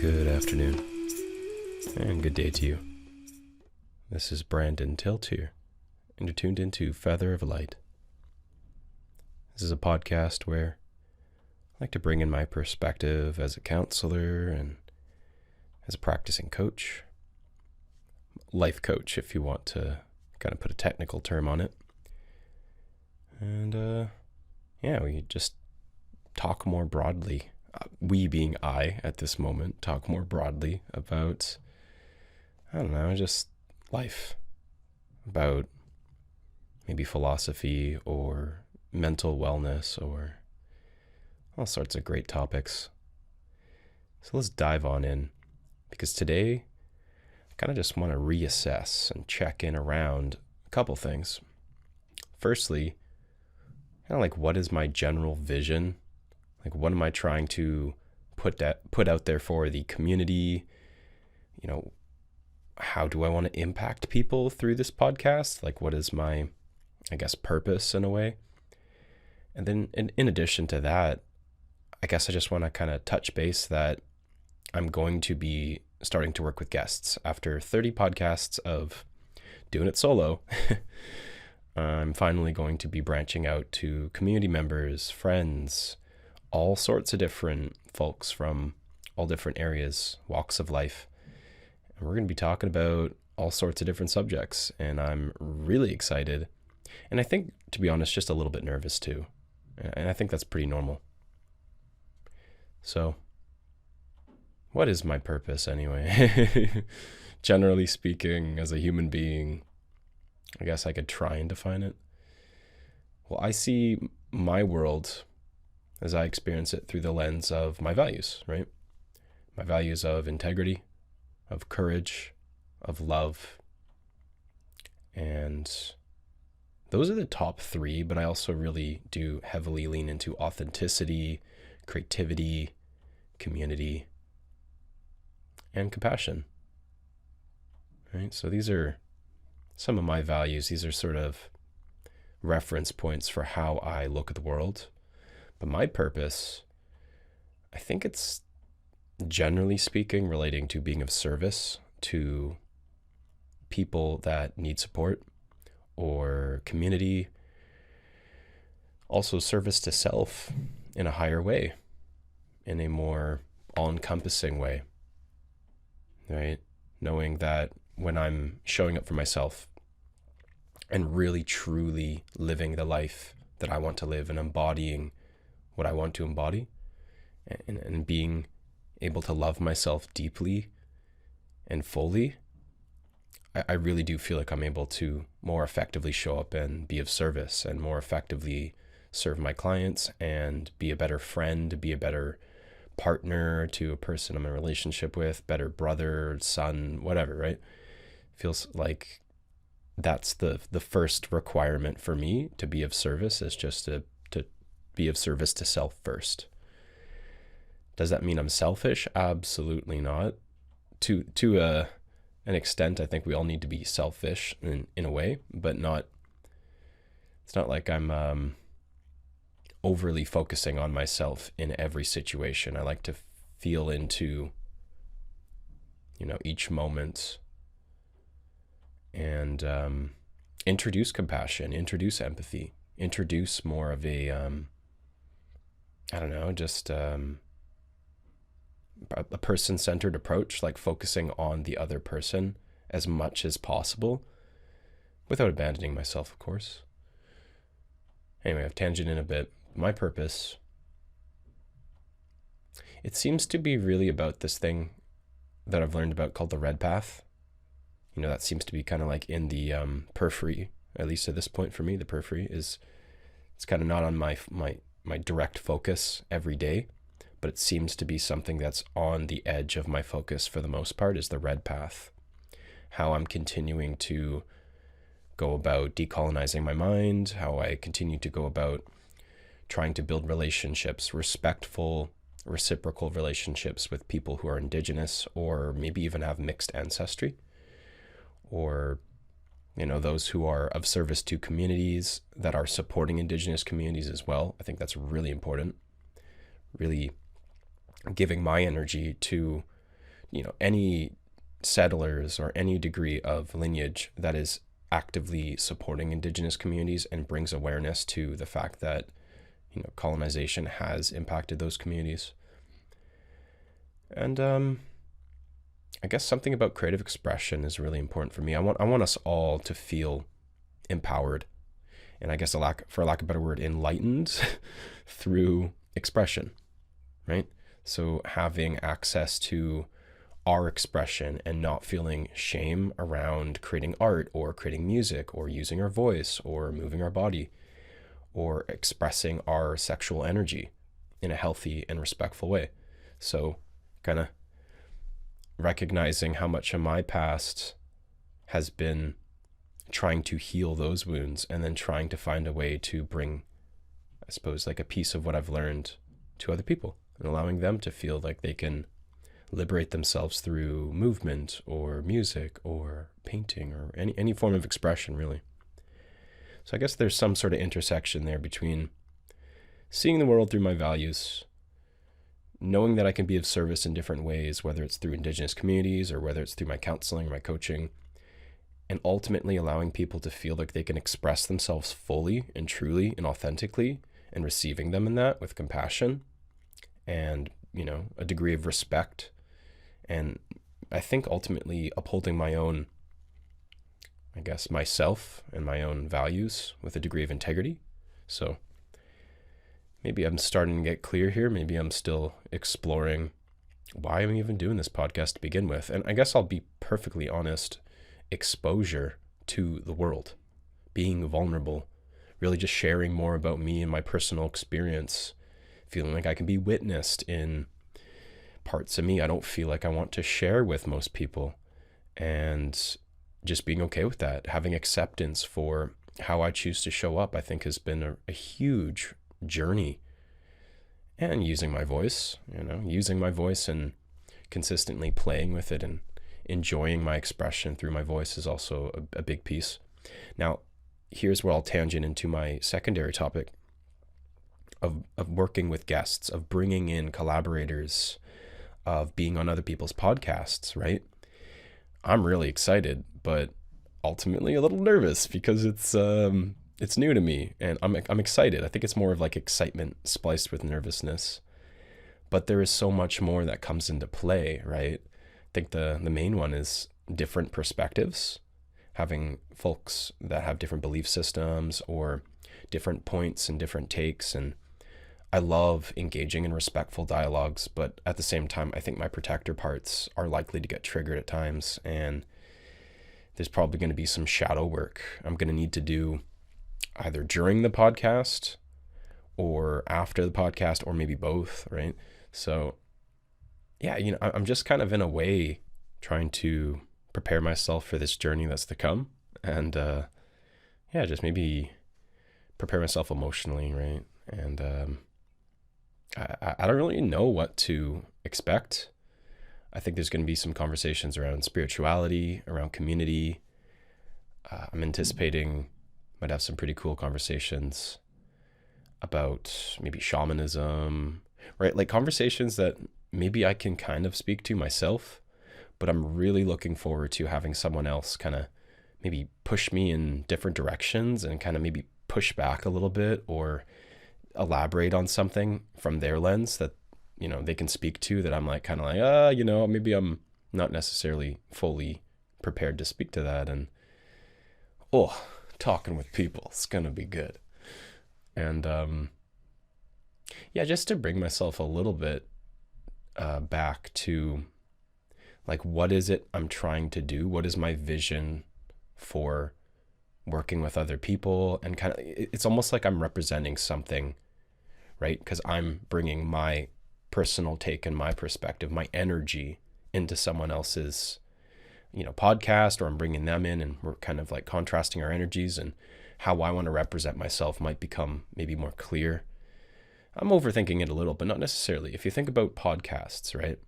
Good afternoon, and good day to you. This is Brandon Tilt here, and you're tuned into Feather of Light. This is a podcast where I like to bring in my perspective as a counselor and as a practicing coach, life coach if you want to kind of put a technical term on it. And we just talk more broadly. We being I at this moment, talk more broadly about, just life, about maybe philosophy or mental wellness or all sorts of great topics. So let's dive on in, because today I kind of just want to reassess and check in around a couple things. Firstly, kind of like, what is my general vision? Like, what am I trying to put out there for the community? How do I want to impact people through this podcast? Like, what is my, purpose in a way? And then in addition to that, I guess I just want to kind of touch base that I'm going to be starting to work with guests. After 30 podcasts of doing it solo, I'm finally going to be branching out to community members, friends, all sorts of different folks from all different areas, walks of life. And we're going to be talking about all sorts of different subjects. And I'm really excited. And I think, to be honest, just a little bit nervous too. And I think that's pretty normal. So, what is my purpose anyway? Generally speaking, as a human being, I guess I could try and define it. Well, I see my world as I experience it through the lens of my values, right? My values of integrity, of courage, of love. And those are the top three, but I also really do heavily lean into authenticity, creativity, community, and compassion, right? So these are some of my values. These are sort of reference points for how I look at the world. But my purpose, I think it's, generally speaking, relating to being of service to people that need support or community. Also service to self in a higher way, in a more all-encompassing way, right? Knowing that when I'm showing up for myself and really truly living the life that I want to live and embodying what I want to embody, and being able to love myself deeply and fully, I really do feel like I'm able to more effectively show up and be of service and more effectively serve my clients and be a better friend, be a better partner to a person I'm in a relationship with, better brother, son, whatever, right? Feels like that's the first requirement for me to be of service, is just to be of service to self first. Does that mean I'm selfish? Absolutely not. To an extent, I think we all need to be selfish in a way, but it's not like I'm overly focusing on myself in every situation. I like to feel into, each moment and introduce compassion, introduce empathy, introduce more of a, a person-centered approach, like focusing on the other person as much as possible without abandoning myself, of course. Anyway, I've tangented a bit. My purpose, it seems to be really about this thing that I've learned about called the red path. That seems to be kind of like in the periphery, at least at this point for me. The periphery it's kind of not on my direct focus every day, but it seems to be something that's on the edge of my focus for the most part, is the red path. How I'm continuing to go about decolonizing my mind, how I continue to go about trying to build relationships, respectful, reciprocal relationships with people who are Indigenous or maybe even have mixed ancestry, or those who are of service to communities that are supporting Indigenous communities as well. I think that's really important. Really giving my energy to any settlers or any degree of lineage that is actively supporting Indigenous communities and brings awareness to the fact that, colonization has impacted those communities. And I guess something about creative expression is really important for me. I want us all to feel empowered, and I guess for lack of a better word, enlightened through expression, right? So having access to our expression and not feeling shame around creating art or creating music or using our voice or moving our body or expressing our sexual energy in a healthy and respectful way. So kind of recognizing how much of my past has been trying to heal those wounds and then trying to find a way to bring, I suppose, like a piece of what I've learned to other people and allowing them to feel like they can liberate themselves through movement or music or painting or any form of expression, really. So I guess there's some sort of intersection there between seeing the world through my values, knowing that I can be of service in different ways, whether it's through Indigenous communities or whether it's through my counseling or my coaching, and ultimately allowing people to feel like they can express themselves fully and truly and authentically, and receiving them in that with compassion and, a degree of respect. And I think ultimately upholding my own, I guess, myself and my own values with a degree of integrity. So maybe I'm starting to get clear here. Maybe I'm still exploring why I'm even doing this podcast to begin with. And I guess I'll be perfectly honest, exposure to the world, being vulnerable, really just sharing more about me and my personal experience, feeling like I can be witnessed in parts of me I don't feel like I want to share with most people, and just being okay with that, having acceptance for how I choose to show up, I think has been a huge journey. And using my voice and consistently playing with it and enjoying my expression through my voice is also a big piece. Now, here's where I'll tangent into my secondary topic of working with guests, of bringing in collaborators, of being on other people's podcasts, right? I'm really excited, but ultimately a little nervous because it's new to me, and I'm excited. I think it's more of like excitement spliced with nervousness, but there is so much more that comes into play, right? I think the main one is different perspectives, having folks that have different belief systems or different points and different takes. And I love engaging in respectful dialogues, but at the same time, I think my protector parts are likely to get triggered at times, and there's probably going to be some shadow work I'm going to need to do either during the podcast or after the podcast, or maybe both, right? So yeah, I'm just kind of in a way trying to prepare myself for this journey that's to come, and just maybe prepare myself emotionally, right? And I don't really know what to expect. I think there's going to be some conversations around spirituality, around community. I'm anticipating might have some pretty cool conversations about maybe shamanism, right? Like conversations that maybe I can kind of speak to myself, but I'm really looking forward to having someone else kind of maybe push me in different directions and kind of maybe push back a little bit or elaborate on something from their lens that, they can speak to, that I'm like, kind of like, maybe I'm not necessarily fully prepared to speak to that. And, talking with people, it's going to be good. And, just to bring myself a little bit back to like, what is it I'm trying to do? What is my vision for working with other people? And kind of, it's almost like I'm representing something, right? Because I'm bringing my personal take and my perspective, my energy into someone else's, podcast, or I'm bringing them in, and we're kind of like contrasting our energies, and how I want to represent myself might become maybe more clear. I'm overthinking it a little, but not necessarily. If you think about podcasts, right?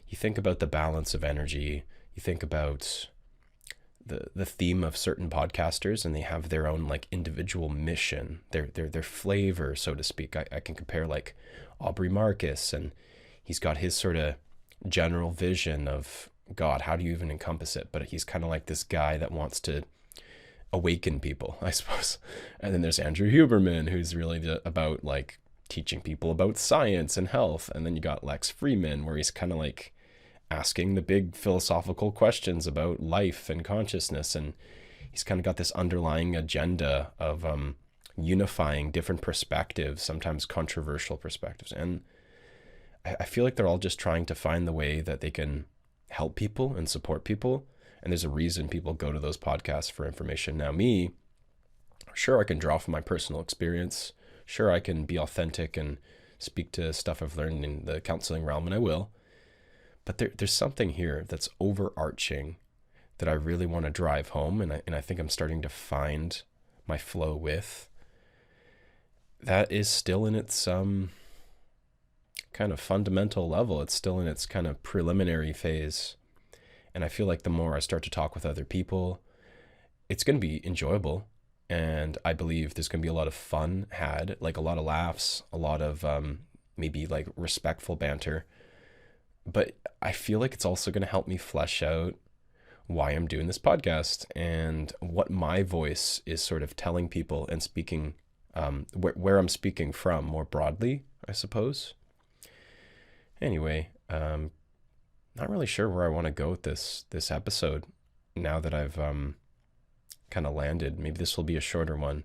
You think about the balance of energy. You think about the theme of certain podcasters, and they have their own like individual mission, their flavor, so to speak. I can compare like Aubrey Marcus, and he's got his sort of general vision of God. How do you even encompass it? But he's kind of like this guy that wants to awaken people, I suppose. And then there's Andrew Huberman, who's really about like teaching people about science and health. And then you got Lex Freeman, where he's kind of like asking the big philosophical questions about life and consciousness. And he's kind of got this underlying agenda of unifying different perspectives, sometimes controversial perspectives. And I feel like they're all just trying to find the way that they can help people and support people. And there's a reason people go to those podcasts for information. Now, me, sure, I can draw from my personal experience. Sure, I can be authentic and speak to stuff I've learned in the counseling realm, and I will. But there's something here that's overarching that I really want to drive home, and I think I'm starting to find my flow with. That is still in its kind of fundamental level. It's still in its kind of preliminary phase. And I feel like the more I start to talk with other people, it's going to be enjoyable. And I believe there's going to be a lot of fun had, like a lot of laughs, a lot of maybe like respectful banter. But I feel like it's also going to help me flesh out why I'm doing this podcast and what my voice is sort of telling people and speaking, where I'm speaking from more broadly, I suppose. Anyway, not really sure where I want to go with this episode now that I've kind of landed. Maybe this will be a shorter one.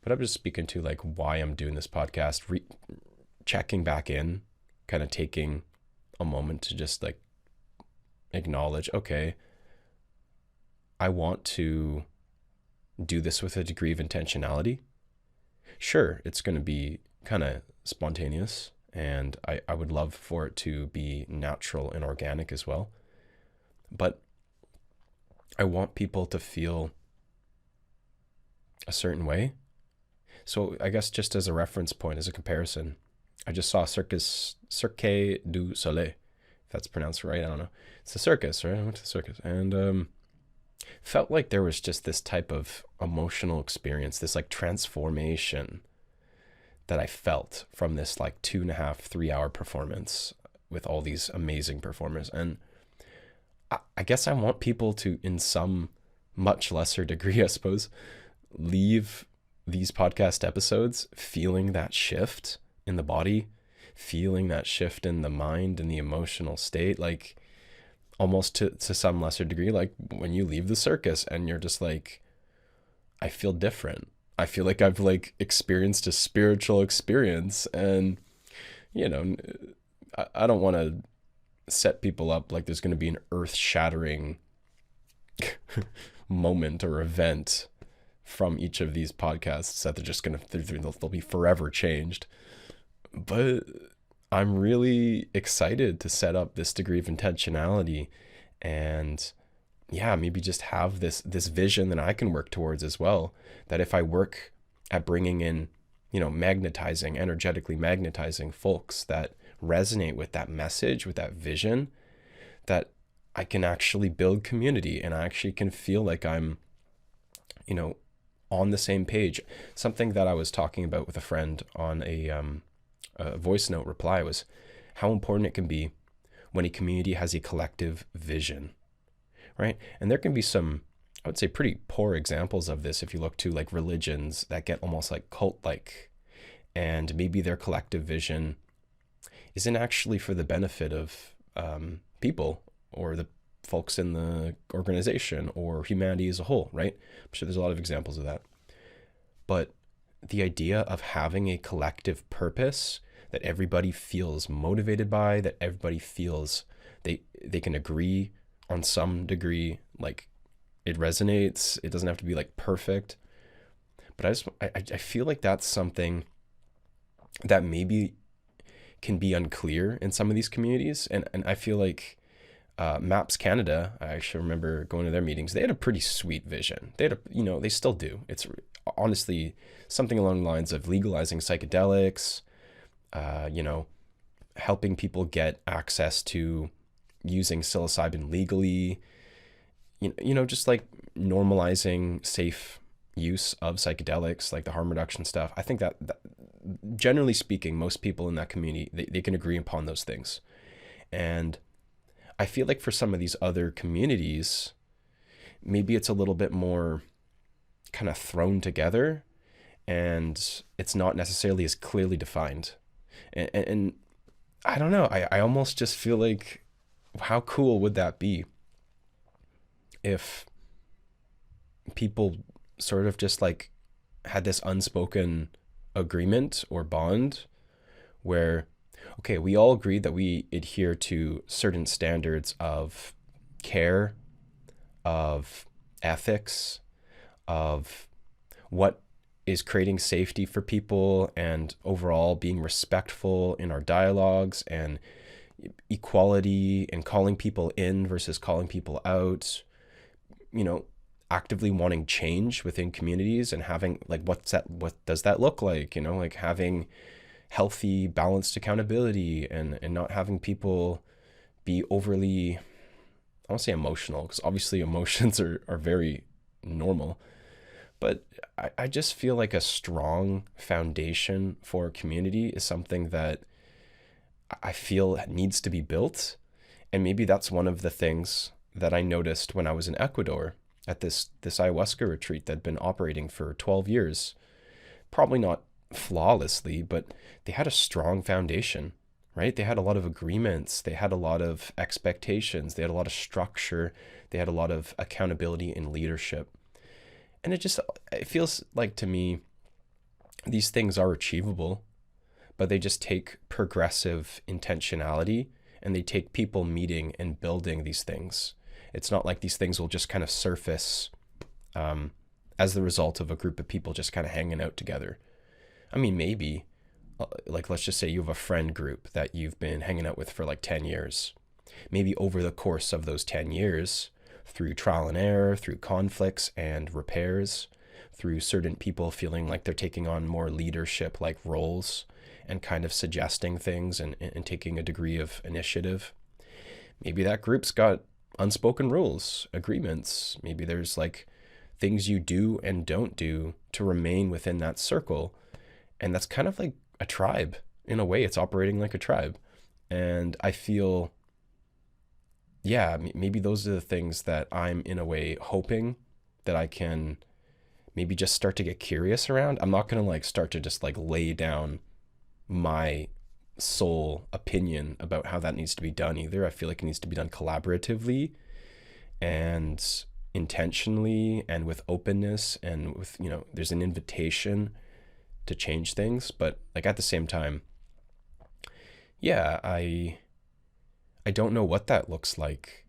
But I'm just speaking to like why I'm doing this podcast, checking back in, kind of taking a moment to just like acknowledge, okay, I want to do this with a degree of intentionality. Sure, it's going to be kind of spontaneous, and I would love for it to be natural and organic as well. But I want people to feel a certain way. So I guess just as a reference point, as a comparison, I just saw Cirque du Soleil, if that's pronounced right. I don't know. It's a circus, right? I went to the circus and felt like there was just this type of emotional experience, this like transformation that I felt from this like 2.5, 3 hour performance with all these amazing performers. And I guess I want people to, in some much lesser degree, I suppose, leave these podcast episodes feeling that shift in the body, feeling that shift in the mind and the emotional state, like almost to some lesser degree, like when you leave the circus and you're just like, I feel different. I feel like I've like experienced a spiritual experience. And, you know, I don't want to set people up like there's going to be an earth-shattering moment or event from each of these podcasts that they're just going to, they'll be forever changed. But I'm really excited to set up this degree of intentionality and maybe just have this vision that I can work towards as well. That if I work at bringing in, energetically magnetizing folks that resonate with that message, with that vision, that I can actually build community and I actually can feel like I'm, on the same page. Something that I was talking about with a friend on a voice note reply was how important it can be when a community has a collective vision, right? And there can be some, I would say, pretty poor examples of this if you look to like religions that get almost like cult-like, and maybe their collective vision isn't actually for the benefit of people or the folks in the organization or humanity as a whole, right? I'm sure there's a lot of examples of that. But the idea of having a collective purpose that everybody feels motivated by, that everybody feels they can agree on some degree, like it resonates, it doesn't have to be like perfect. But I feel like that's something that maybe can be unclear in some of these communities. And I feel like MAPS Canada, I actually remember going to their meetings, they had a pretty sweet vision. They had they still do. It's honestly something along the lines of legalizing psychedelics, helping people get access to using psilocybin legally, just like normalizing safe use of psychedelics, like the harm reduction stuff. I think that generally speaking, most people in that community, they can agree upon those things. And I feel like for some of these other communities, maybe it's a little bit more kind of thrown together, and it's not necessarily as clearly defined. And I don't know, I almost just feel like, how cool would that be if people sort of just like had this unspoken agreement or bond where, okay, we all agree that we adhere to certain standards of care, of ethics, of what is creating safety for people, and overall being respectful in our dialogues, and equality, and calling people in versus calling people out, actively wanting change within communities, and having like, what does that look like, like having healthy, balanced accountability, and not having people be overly, I won't say emotional, because obviously emotions are very normal, but I just feel like a strong foundation for community is something that I feel needs to be built. And maybe that's one of the things that I noticed when I was in Ecuador at this ayahuasca retreat that had been operating for 12 years. Probably not flawlessly, but they had a strong foundation, right? They had a lot of agreements. They had a lot of expectations. They had a lot of structure. They had a lot of accountability and leadership. And it feels like to me, these things are achievable, but they just take progressive intentionality, and they take people meeting and building these things. It's not like these things will just kind of surface as the result of a group of people just kind of hanging out together. I mean, maybe, like, let's just say you have a friend group that you've been hanging out with for like 10 years. Maybe over the course of those 10 years, through trial and error, through conflicts and repairs, through certain people feeling like they're taking on more leadership like roles and kind of suggesting things and taking a degree of initiative. Maybe that group's got unspoken rules, agreements. Maybe there's like things you do and don't do to remain within that circle. And that's kind of like a tribe. In a way, it's operating like a tribe. And I feel, yeah, maybe those are the things that I'm in a way hoping that I can maybe just start to get curious around. I'm not going to like start to just like lay down my sole opinion about how that needs to be done either. I feel like it needs to be done collaboratively and intentionally and with openness, and with, there's an invitation to change things. But like at the same time, yeah, I don't know what that looks like.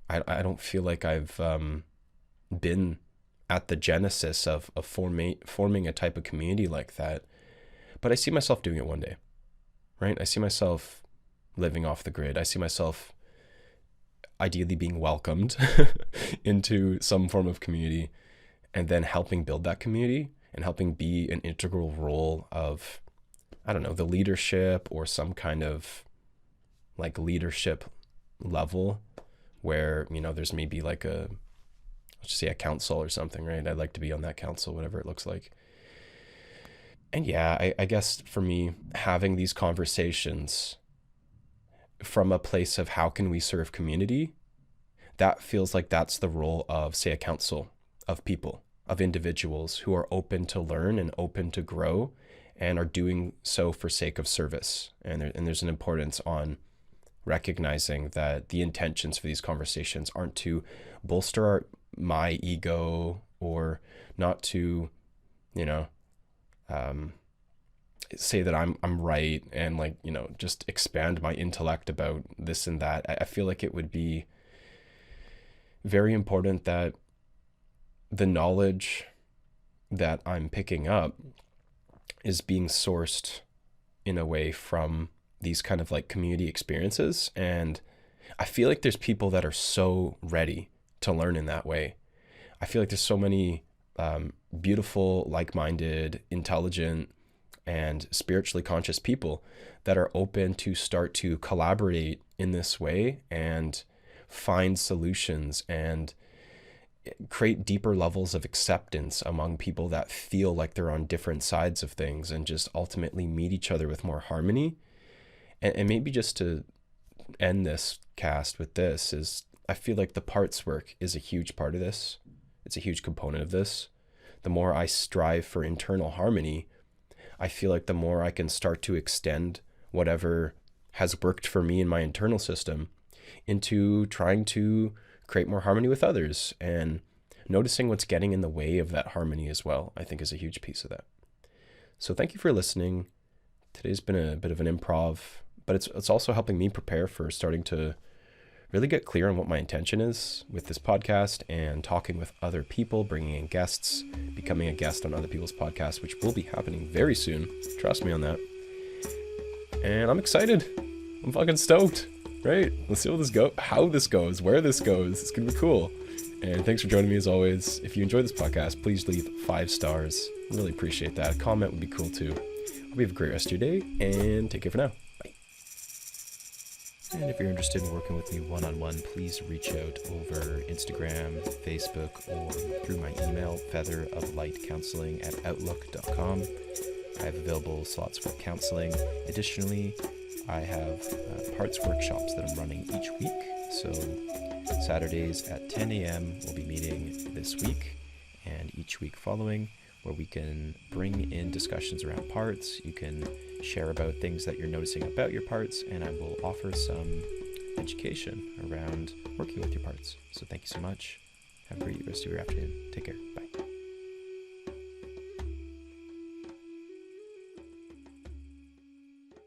I don't feel like I've been at the genesis of forming a type of community like that. But I see myself doing it one day, right? I see myself living off the grid. I see myself ideally being welcomed into some form of community, and then helping build that community and helping be an integral role of, I don't know, the leadership or some kind of like leadership level where, there's maybe like let's just say a council or something, right? I'd like to be on that council, whatever it looks like. And yeah, I guess for me, having these conversations from a place of how can we serve community, that feels like that's the role of, say, a council of people, of individuals who are open to learn and open to grow and are doing so for sake of service. And there's an importance on recognizing that the intentions for these conversations aren't to bolster my ego, or not to, say that I'm right and like, just expand my intellect about this and that. I feel like it would be very important that the knowledge that I'm picking up is being sourced in a way from these kind of like community experiences. And I feel like there's people that are so ready to learn in that way. I feel like there's so many beautiful, like-minded, intelligent, and spiritually conscious people that are open to start to collaborate in this way and find solutions and create deeper levels of acceptance among people that feel like they're on different sides of things, and just ultimately meet each other with more harmony. And maybe just to end this cast with this is I feel like the parts work is a huge part of this. It's a huge component of this. The more I strive for internal harmony, I feel like the more I can start to extend whatever has worked for me in my internal system into trying to create more harmony with others, and noticing what's getting in the way of that harmony as well, I think is a huge piece of that. So thank you for listening. Today's been a bit of an improv, but it's also helping me prepare for starting to really get clear on what my intention is with this podcast and talking with other people, bringing in guests, becoming a guest on other people's podcasts, which will be happening very soon. Trust me on that. And I'm excited. I'm fucking stoked, right? Let's see how this goes, where this goes. It's going to be cool. And thanks for joining me as always. If you enjoyed this podcast, please leave 5 stars. Really appreciate that. A comment would be cool too. Hope you have a great rest of your day, and take care for now. Bye. And if you're interested in working with me one-on-one, please reach out over Instagram, Facebook, or through my email, featheroflightcounseling@outlook.com. I have available slots for counseling. Additionally, I have parts workshops that I'm running each week. So Saturdays at 10 a.m. we'll be meeting this week and each week following, where we can bring in discussions around parts. You can share about things that you're noticing about your parts, and I will offer some education around working with your parts. So thank you so much. Have a great rest of your afternoon. Take care. Bye.